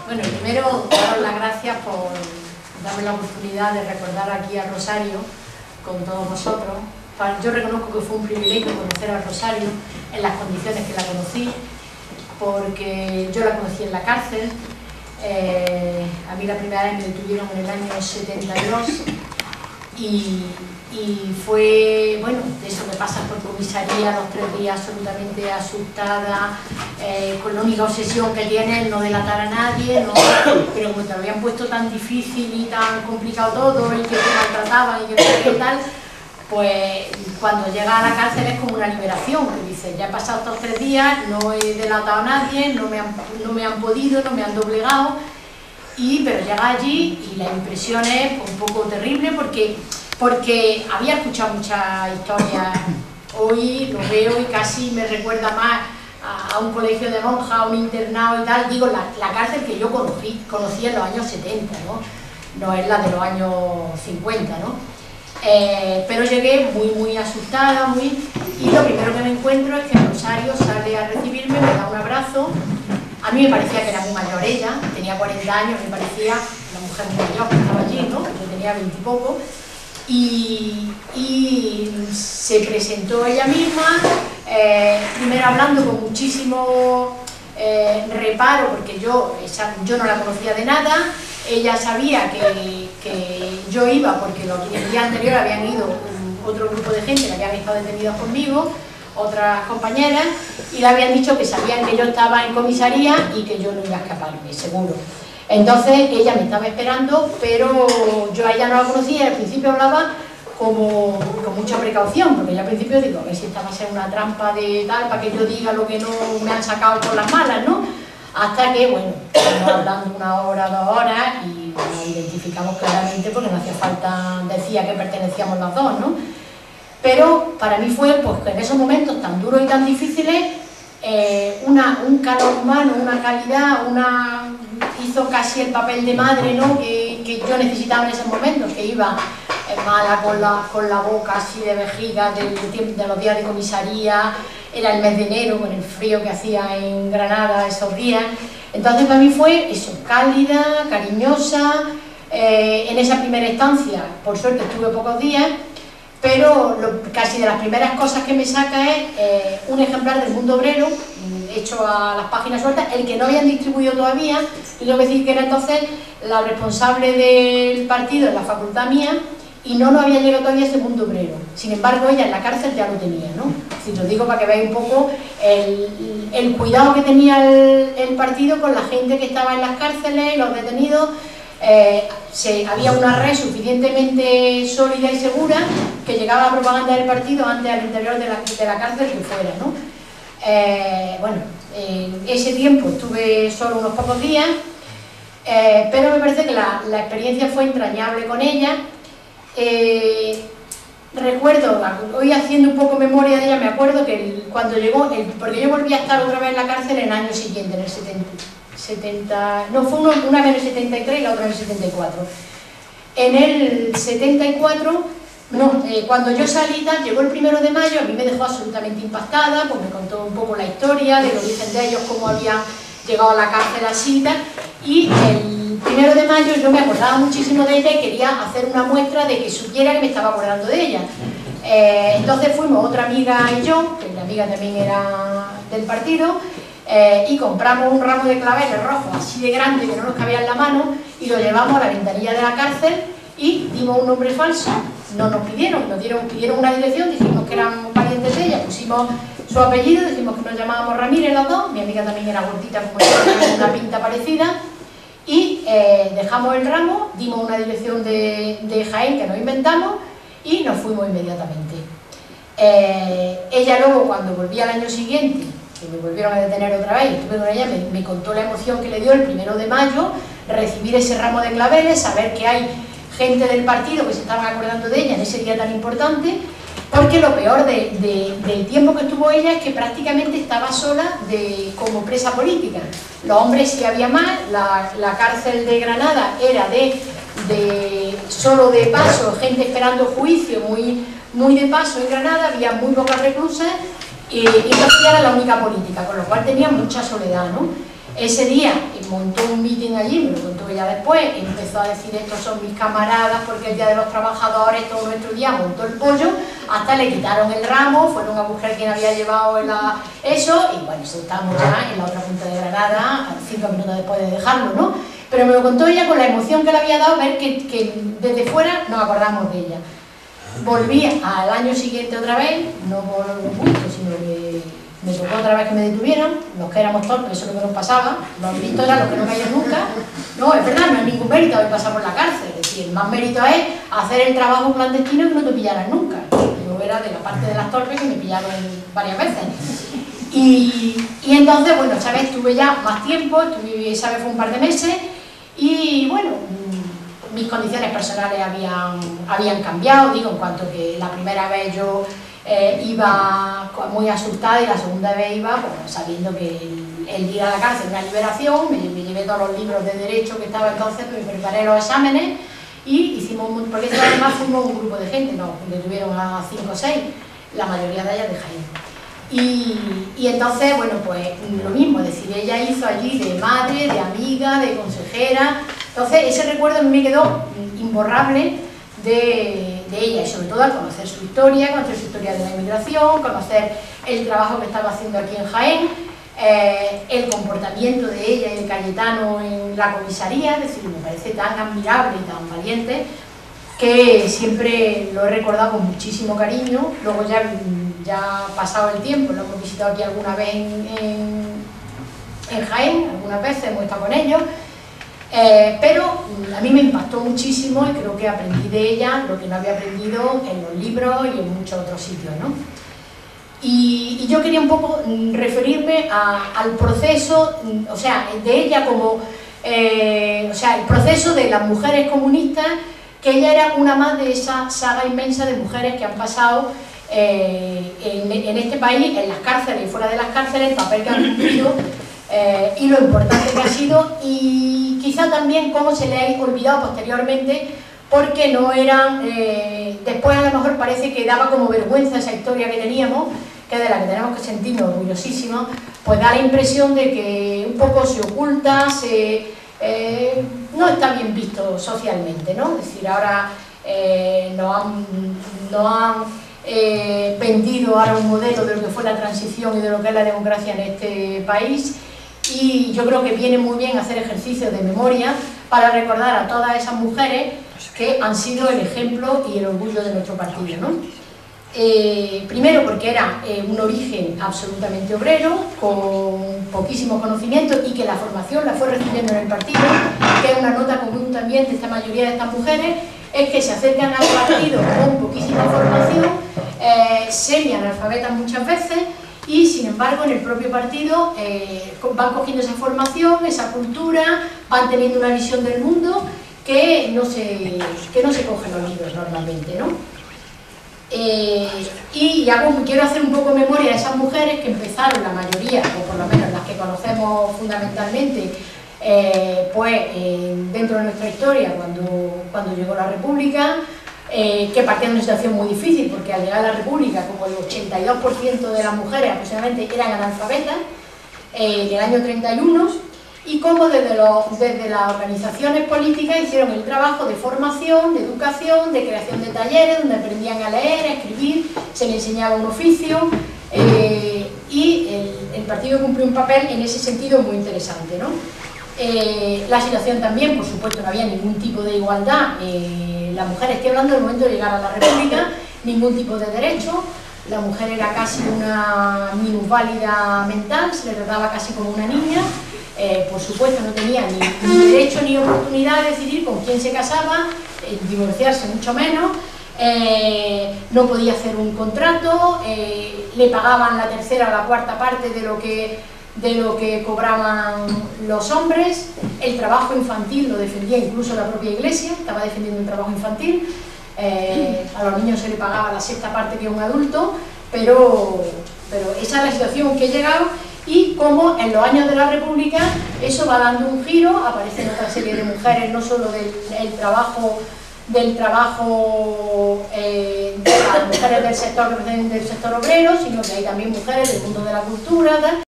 Bueno, primero daros las gracias por darme la oportunidad de recordar aquí a Rosario con todos vosotros. Yo reconozco que fue un privilegio conocer a Rosario en las condiciones que la conocí, porque yo la conocí en la cárcel. A mí la primera vez me detuvieron en el año 72 y fue, bueno, de eso que pasas por comisaría los 3 días absolutamente asustada, con la única obsesión que tienes no delatar a nadie, ¿no? Pero como te lo habían puesto tan difícil y tan complicado todo, y que te maltrataban y que no sé qué tal, pues cuando llegas a la cárcel es como una liberación, que dices, ya he pasado estos 3 días, no he delatado a nadie, no me han podido, no me han doblegado, pero llegas allí y la impresión es un poco terrible porque había escuchado muchas historias, hoy lo veo y casi me recuerda más a un colegio de monjas, a un internado y tal. Digo, la cárcel que yo conocí en los años 70, no es la de los años 50, ¿no? Pero llegué muy asustada, y lo primero que me encuentro es que Rosario sale a recibirme, me da un abrazo. A mí me parecía que era muy mayor ella, tenía 40 años, me parecía la mujer muy mayor que estaba allí, ¿no? Yo tenía 20 y poco. Y se presentó ella misma, primero hablando con muchísimo reparo, porque yo no la conocía de nada. Ella sabía que yo iba porque el día anterior habían ido otro grupo de gente que habían estado detenidos conmigo, otras compañeras, y le habían dicho que sabían que yo estaba en comisaría y que yo no iba a escaparme, seguro. Entonces ella me estaba esperando, pero yo a ella no la conocía y al principio hablaba como con mucha precaución, porque yo al principio digo, a ver si esta va a ser una trampa de tal, para que yo diga lo que no me han sacado por las malas, ¿no? Hasta que, bueno, estamos hablando 1 hora, 2 horas y nos identificamos claramente porque no hacía falta, decía que pertenecíamos las dos, ¿no? Pero para mí fue, pues, que en esos momentos tan duros y tan difíciles, un calor humano, una calidad, hizo casi el papel de madre, ¿no? que yo necesitaba en esos momentos, que iba mala con la boca así de vejiga de los días de comisaría. Era el mes de enero con el frío que hacía en Granada esos días. Entonces para mí fue eso, cálida, cariñosa. En esa primera estancia, por suerte estuve pocos días, pero casi de las primeras cosas que me saca es un ejemplar del Mundo Obrero, hecho a las páginas sueltas, el que no habían distribuido todavía. Y tengo que decir que era entonces la responsable del partido en la facultad mía, y no nos había llegado todavía ese Mundo Obrero. Sin embargo, ella en la cárcel ya lo tenía, ¿no? Si lo digo para que veáis un poco el cuidado que tenía el partido con la gente que estaba en las cárceles, los detenidos. Había una red suficientemente sólida y segura que llegaba la propaganda del partido antes al interior de la cárcel que fuera, ¿no? Bueno, ese tiempo estuve solo unos pocos días, pero me parece que la experiencia fue entrañable con ella. Recuerdo, hoy haciendo un poco memoria de ella, me acuerdo que cuando llegó, porque yo volví a estar otra vez en la cárcel en el año siguiente, en el 70, no, fue una vez en el 73 y la otra en el 74. En el 74, cuando yo salí, llegó el 1 de mayo, a mí me dejó absolutamente impactada, pues me contó un poco la historia del origen de ellos, cómo habían llegado a la cárcel así y tal, y el 1 de mayo yo me acordaba muchísimo de ella y quería hacer una muestra de que supiera que me estaba acordando de ella. Entonces fuimos otra amiga y yo, que la amiga también era del partido, y compramos un ramo de claveles rojos así de grande que no nos cabía en la mano y lo llevamos a la ventanilla de la cárcel y dimos un nombre falso. No nos pidieron una dirección, dijimos que éramos parientes de ella, pusimos su apellido, dijimos que nos llamábamos Ramírez los dos, mi amiga también era gordita como yo, tenía una pinta parecida, y dejamos el ramo, dimos una dirección de Jaén que nos inventamos y nos fuimos inmediatamente. Ella luego, cuando volví al año siguiente, que me volvieron a detener otra vez, estuve con ella, me contó la emoción que le dio el 1 de mayo, recibir ese ramo de claveles, saber que hay gente del partido que se estaban acordando de ella en ese día tan importante, porque lo peor del tiempo que estuvo ella es que prácticamente estaba sola como presa política. Los hombres sí había más, la cárcel de Granada era solo de paso, gente esperando juicio, muy de paso en Granada, había muy pocas reclusas, y entonces era la única política, con lo cual tenía mucha soledad, ¿no? Ese día montó un meeting allí, me lo contó ella después, y empezó a decir: estos son mis camaradas porque el Día de los Trabajadores, todo nuestro día, montó el pollo, hasta le quitaron el ramo, fueron a buscar quién había llevado eso, y bueno, estábamos ya en la otra punta de Granada, 5 minutos después de dejarlo, ¿no? Pero me lo contó ella con la emoción que le había dado ver que desde fuera nos acordamos de ella. Volví al año siguiente otra vez, no por gusto, sino que me tocó otra vez que me detuvieran. Los que éramos torpes, eso es lo que nos pasaba, los listos eran los que no caían nunca. No, es verdad, no hay ningún mérito haber pasado por la cárcel, es decir, el más mérito es hacer el trabajo clandestino y que no te pillaran nunca. Yo era de la parte de las torpes que me pillaron varias veces. Y entonces, bueno, esa vez estuve ya más tiempo, esa vez fue un par de meses, y bueno, mis condiciones personales habían cambiado, digo, en cuanto que la primera vez yo iba muy asustada y la segunda vez iba pues, sabiendo que el ir a la cárcel era una liberación. Me llevé todos los libros de derecho que estaba entonces, me preparé los exámenes y hicimos, porque además fuimos un grupo de gente, no, me tuvieron a 5 o 6, la mayoría de ellas de Jaén. Y entonces, bueno, pues lo mismo, es decir, ella hizo allí de madre, de amiga, de consejera. Entonces ese recuerdo a mí me quedó imborrable de ella, y sobre todo al conocer su historia de la inmigración, conocer el trabajo que estaba haciendo aquí en Jaén, el comportamiento de ella y de Cayetano en la comisaría, es decir, me parece tan admirable y tan valiente que siempre lo he recordado con muchísimo cariño. Luego ya pasado el tiempo, lo hemos visitado aquí alguna vez en Jaén, algunas veces hemos estado con ellos. Pero a mí me impactó muchísimo y creo que aprendí de ella lo que no había aprendido en los libros y en muchos otros sitios, ¿no? Y yo quería un poco referirme al proceso, o sea, de ella como, o sea, el proceso de las mujeres comunistas, que ella era una más de esa saga inmensa de mujeres que han pasado en este país, en las cárceles y fuera de las cárceles, el papel que han cumplido. Y lo importante que ha sido, y quizá también cómo se le ha olvidado posteriormente, porque no eran, después a lo mejor parece que daba como vergüenza esa historia que teníamos, que es de la que tenemos que sentirnos orgullosísimos, pues da la impresión de que un poco se oculta, no está bien visto socialmente, ¿no? Es decir, ahora no han vendido ahora un modelo de lo que fue la transición y de lo que es la democracia en este país, y yo creo que viene muy bien hacer ejercicios de memoria para recordar a todas esas mujeres que han sido el ejemplo y el orgullo de nuestro partido, ¿no? Primero porque era un origen absolutamente obrero, con poquísimos conocimientos, y que la formación la fue recibiendo en el partido, que es una nota común también de esta mayoría de estas mujeres, es que se acercan al partido con poquísima formación, semi-analfabetas muchas veces, y sin embargo en el propio partido van cogiendo esa formación, esa cultura, van teniendo una visión del mundo que no se coge en los libros normalmente, ¿no? Y quiero hacer un poco memoria de esas mujeres que empezaron, la mayoría, o por lo menos las que conocemos fundamentalmente, dentro de nuestra historia cuando llegó la República, que partían de una situación muy difícil, porque al llegar a la República, como el 82% de las mujeres aproximadamente eran analfabetas, en el año 31, y cómo desde las organizaciones políticas hicieron el trabajo de formación, de educación, de creación de talleres, donde aprendían a leer, a escribir, se les enseñaba un oficio, y el partido cumplió un papel en ese sentido muy interesante, ¿no? La situación también, por supuesto, no había ningún tipo de igualdad. La mujer, estoy hablando del momento de llegar a la República, ningún tipo de derecho. La mujer era casi una minusválida mental, se le trataba casi como una niña. Por supuesto, no tenía ni derecho ni oportunidad de decidir con quién se casaba, divorciarse mucho menos. No podía hacer un contrato, le pagaban la tercera o la cuarta parte de lo que cobraban los hombres. El trabajo infantil lo defendía incluso la propia Iglesia, estaba defendiendo el trabajo infantil. A los niños se le pagaba la sexta parte que a un adulto, pero esa es la situación que he llegado, y como en los años de la República eso va dando un giro, aparecen otra serie de mujeres, no solo del trabajo de las mujeres del sector obrero, sino que hay también mujeres del mundo de la cultura,